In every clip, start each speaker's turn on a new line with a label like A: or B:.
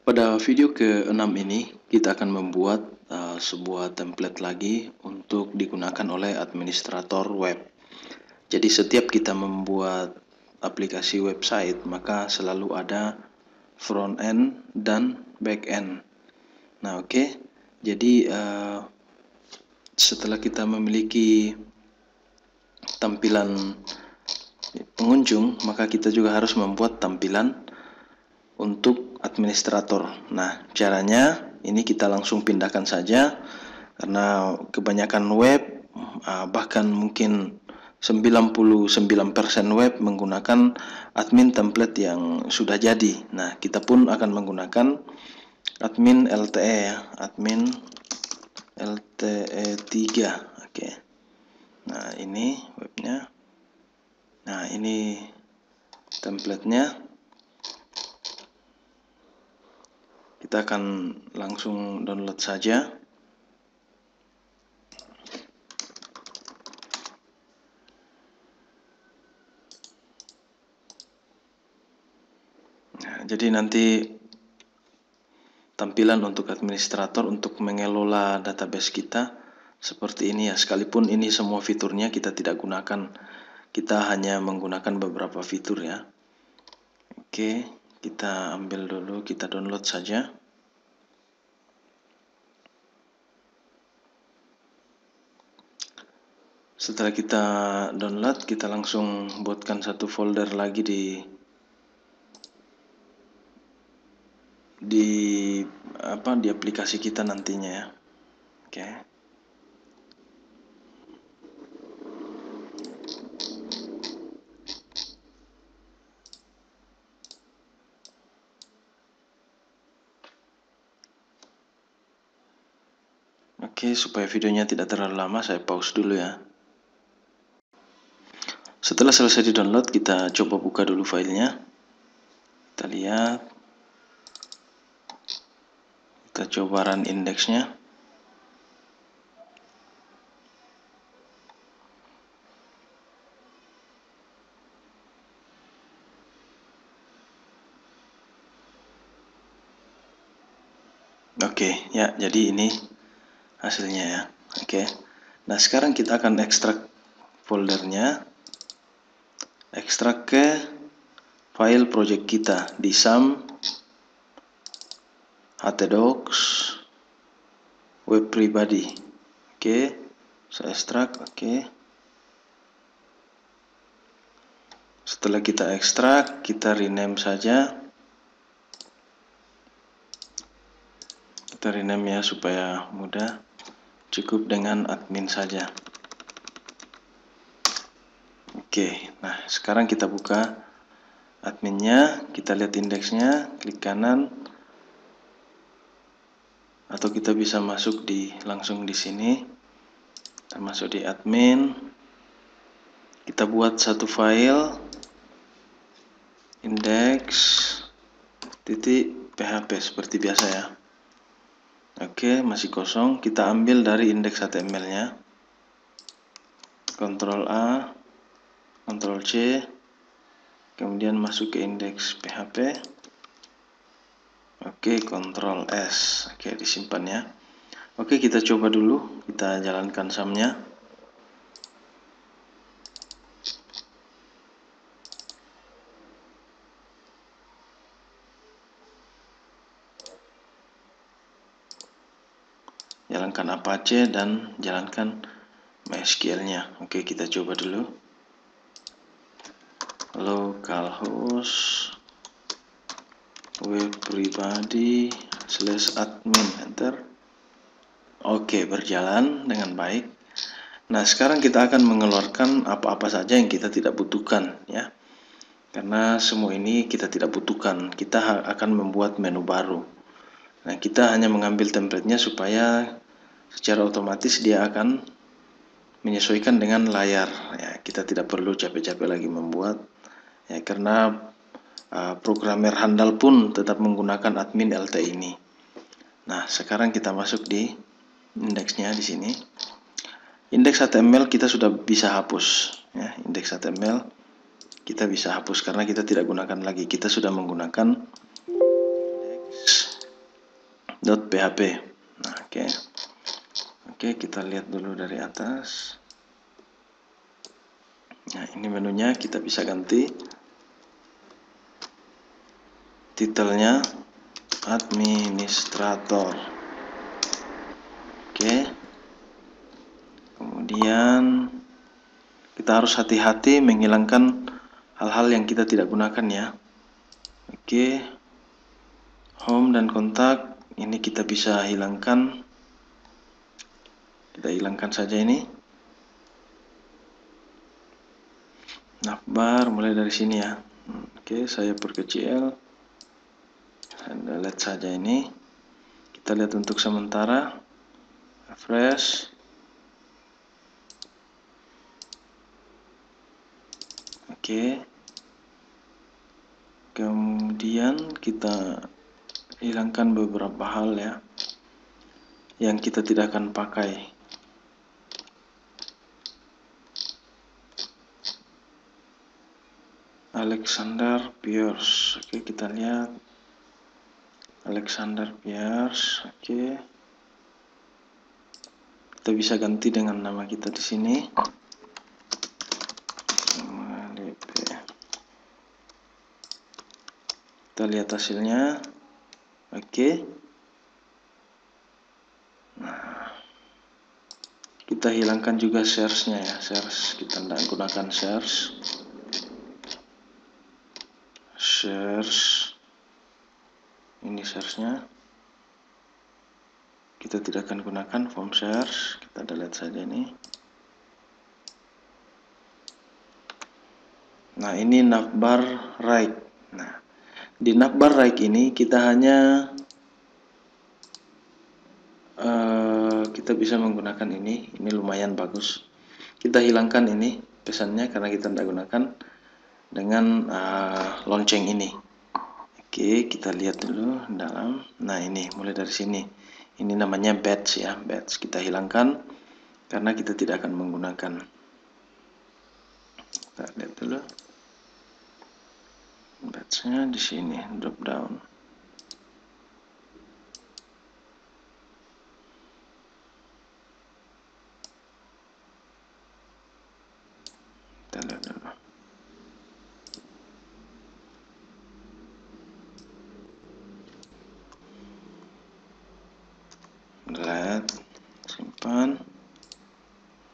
A: Pada video ke-6 ini, kita akan membuat sebuah template lagi untuk digunakan oleh administrator web. Jadi setiap kita membuat aplikasi website, maka selalu ada front end dan back end. Nah, oke. Jadi setelah kita memiliki tampilan pengunjung, maka kita juga harus membuat tampilan untuk administrator. Nah, caranya ini kita langsung pindahkan saja karena kebanyakan web bahkan mungkin 99% web menggunakan admin template yang sudah jadi. Nah, kita pun akan menggunakan admin LTE ya, admin LTE 3. Oke. Nah, ini webnya. Nah, ini templatenya. Kita akan langsung download saja. Nah, jadi nanti tampilan untuk administrator untuk mengelola database kita seperti ini ya. Sekalipun ini semua fiturnya kita tidak gunakan, kita hanya menggunakan beberapa fitur ya. Oke, kita ambil dulu, kita download saja. Setelah kita download, kita langsung buatkan satu folder lagi di aplikasi kita nantinya ya. Oke. Oke, supaya videonya tidak terlalu lama, saya pause dulu ya. Setelah selesai di-download, kita coba buka dulu filenya. Kita lihat. Kita coba run indeksnya. Oke, ya, jadi ini hasilnya ya. Oke. Nah, sekarang kita akan ekstrak foldernya. Ekstrak ke file project kita di SAM, htdocs, web pribadi. Oke, saya ekstrak. Oke. Setelah kita ekstrak, kita rename saja. Kita rename ya supaya mudah. Cukup dengan admin saja. Oke, nah sekarang kita buka adminnya, kita lihat indeksnya, klik kanan, atau kita bisa masuk langsung di sini. Kita masuk di admin, kita buat satu file index.php seperti biasa ya. Oke, masih kosong, kita ambil dari indeks HTML-nya. Ctrl A, Ctrl C, kemudian masuk ke indeks PHP. Oke, Ctrl S. Oke, disimpan ya. Oke, kita coba dulu, kita jalankan SAM-nya. Jalankan Apache dan jalankan MySQL-nya. Oke, kita coba dulu. Localhost web pribadi /admin, enter. Oke, berjalan dengan baik. Nah, sekarang kita akan mengeluarkan apa-apa saja yang kita tidak butuhkan ya. Karena semua ini kita tidak butuhkan, kita akan membuat menu baru. Nah, kita hanya mengambil template-nya supaya secara otomatis dia akan menyesuaikan dengan layar ya. Kita tidak perlu capek-capek lagi membuat ya, karena programmer handal pun tetap menggunakan admin LT ini. Nah, sekarang kita masuk di indeksnya di sini. Indeks HTML kita sudah bisa hapus ya. Indeks HTML kita bisa hapus karena kita tidak gunakan lagi. Kita sudah menggunakan indeks .php. Nah, oke, kita lihat dulu dari atas. Nah, ini menunya, kita bisa ganti titelnya administrator. Oke, kemudian kita harus hati-hati menghilangkan hal-hal yang kita tidak gunakan ya. Oke, home dan kontak ini kita bisa hilangkan. Kita hilangkan saja ini. Navbar mulai dari sini ya. Oke, saya perkecil. Saya lihat saja ini. Kita lihat untuk sementara. Refresh. Oke. Kemudian kita hilangkan beberapa hal ya yang kita tidak akan pakai. Alexander Pierce. Oke, kita lihat Alexander Pierce. Oke, kita bisa ganti dengan nama kita di sini. Kita lihat hasilnya. Oke. Nah, kita hilangkan juga shares-nya ya. Shares kita tidak gunakan shares. Ini shares-nya. Kita tidak akan gunakan form shares. Kita delete saja ini. Nah, ini navbar right. Nah, di navbar right ini kita hanya kita bisa menggunakan ini lumayan bagus. Kita hilangkan ini pesannya karena kita tidak gunakan dengan lonceng ini. Oke, kita lihat dulu dalam. Nah, ini mulai dari sini. Ini namanya badge ya, badge. Kita hilangkan karena kita tidak akan menggunakan. Kita lihat dulu. Badge-nya di sini, drop down. Kita lihat dulu. Lihat, simpan.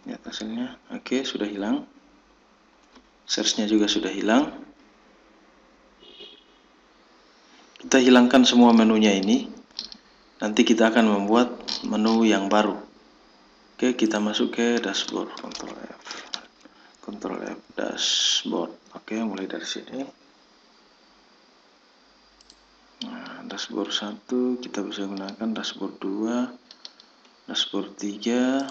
A: Lihat hasilnya. Oke, sudah hilang. Search-nya juga sudah hilang. Kita hilangkan semua menunya ini. Nanti kita akan membuat menu yang baru. Oke, kita masuk ke dashboard. Ctrl F dashboard. Oke, mulai dari sini. Nah, dashboard 1 kita bisa gunakan, dashboard 2, dashboard 3.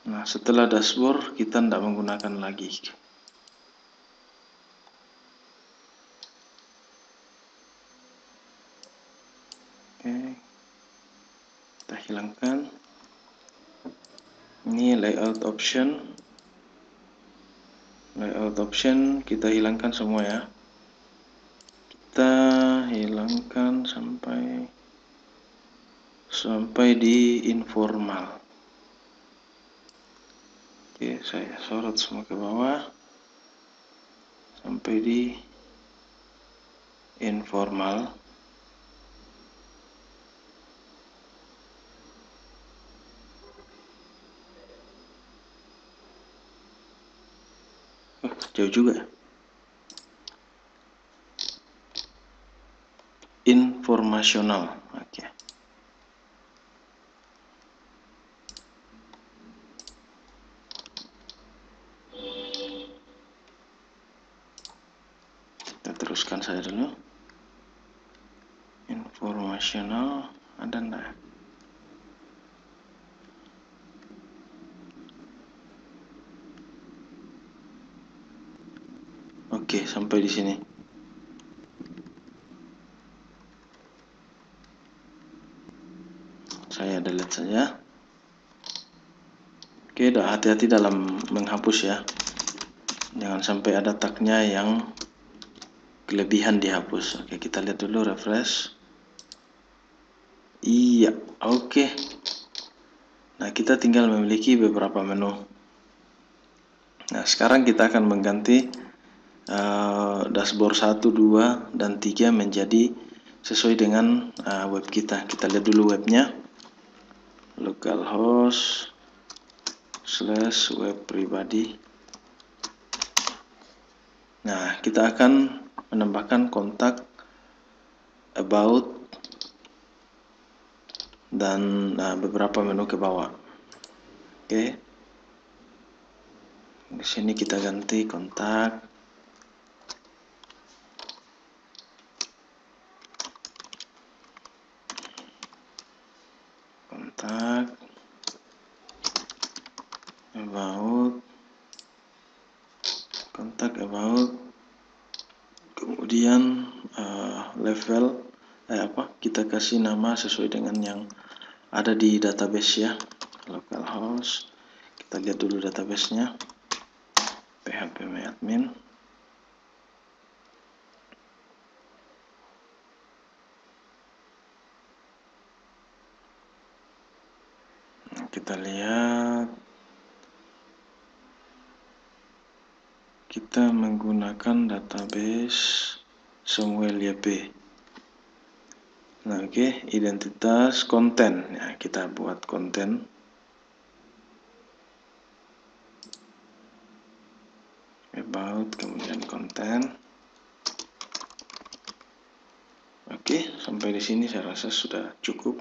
A: Nah, setelah dashboard kita tidak menggunakan lagi. Oke, kita hilangkan. Ini layout option. Layout option kita hilangkan semua ya. Kita hilangkan sampai di informal. Oke, saya sorot semua ke bawah sampai di informal. Jauh juga. Informasional. Oke. Kita teruskan saja dulu. Informasional ada enggak? Oke, sampai di sini. Saya delete saja. Oke, hati-hati dalam menghapus ya. Jangan sampai ada tagnya yang kelebihan dihapus. Oke, kita lihat dulu refresh. Iya, oke. Nah, kita tinggal memiliki beberapa menu. Nah, sekarang kita akan mengganti dashboard 1, 2, dan 3 menjadi sesuai dengan web kita. Kita lihat dulu webnya. Localhost / web pribadi. Nah, kita akan menambahkan kontak, about, dan beberapa menu ke bawah. Oke. Di sini kita ganti kontak. Kontak, about, kontak, about, kemudian level kita kasih nama sesuai dengan yang ada di database ya. Localhost, kita lihat dulu databasenya, phpMyAdmin. Kita lihat, kita menggunakan database Samuel YP. Nah, oke, identitas konten. Ya, kita buat konten. About, kemudian konten. Oke, sampai di sini saya rasa sudah cukup.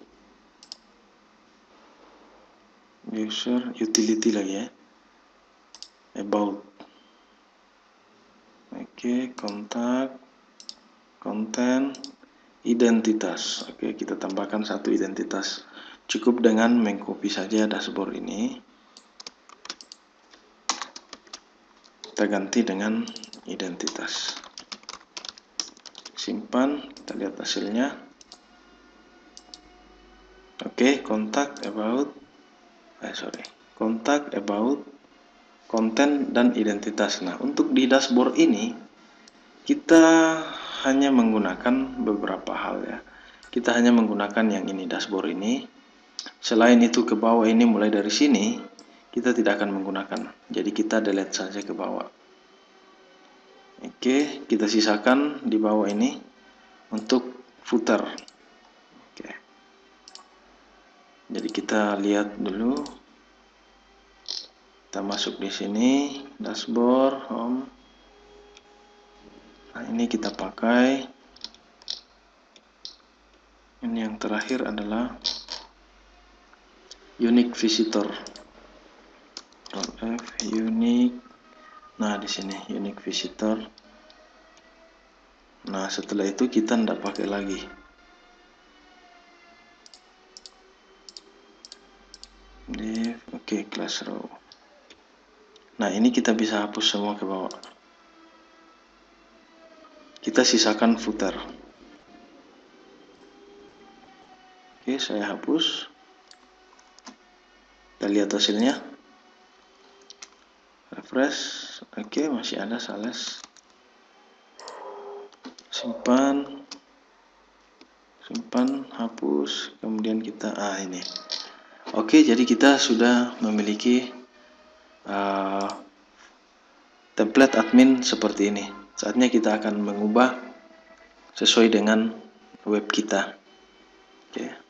A: User utility lagi ya. About. Oke, kontak, konten, identitas. Oke, kita tambahkan satu identitas. Cukup dengan mengcopy saja dashboard ini. Kita ganti dengan identitas. Simpan, kita lihat hasilnya. Oke, kontak, about, kontak, about, konten, dan identitas. Nah, untuk di dashboard ini kita hanya menggunakan beberapa hal ya. Kita hanya menggunakan yang ini, dashboard ini. Selain itu ke bawah ini, mulai dari sini kita tidak akan menggunakan. Jadi kita delete saja ke bawah. Oke, kita sisakan di bawah ini untuk footer. Oke. Jadi kita lihat dulu. Kita masuk di sini, dashboard, home. Nah, ini kita pakai. Ini yang terakhir adalah unique visitor. Unique. Nah, di sini unique visitor. Nah, setelah itu kita tidak pakai lagi. Div, oke, class row. Nah, ini kita bisa hapus semua ke bawah. Kita sisakan footer. Oke, saya hapus. Kita lihat hasilnya. Refresh. Oke, masih ada sales. Simpan. Simpan, hapus. Kemudian kita ini. Oke, jadi kita sudah memiliki template admin seperti ini. Saatnya kita akan mengubah sesuai dengan web kita. Oke.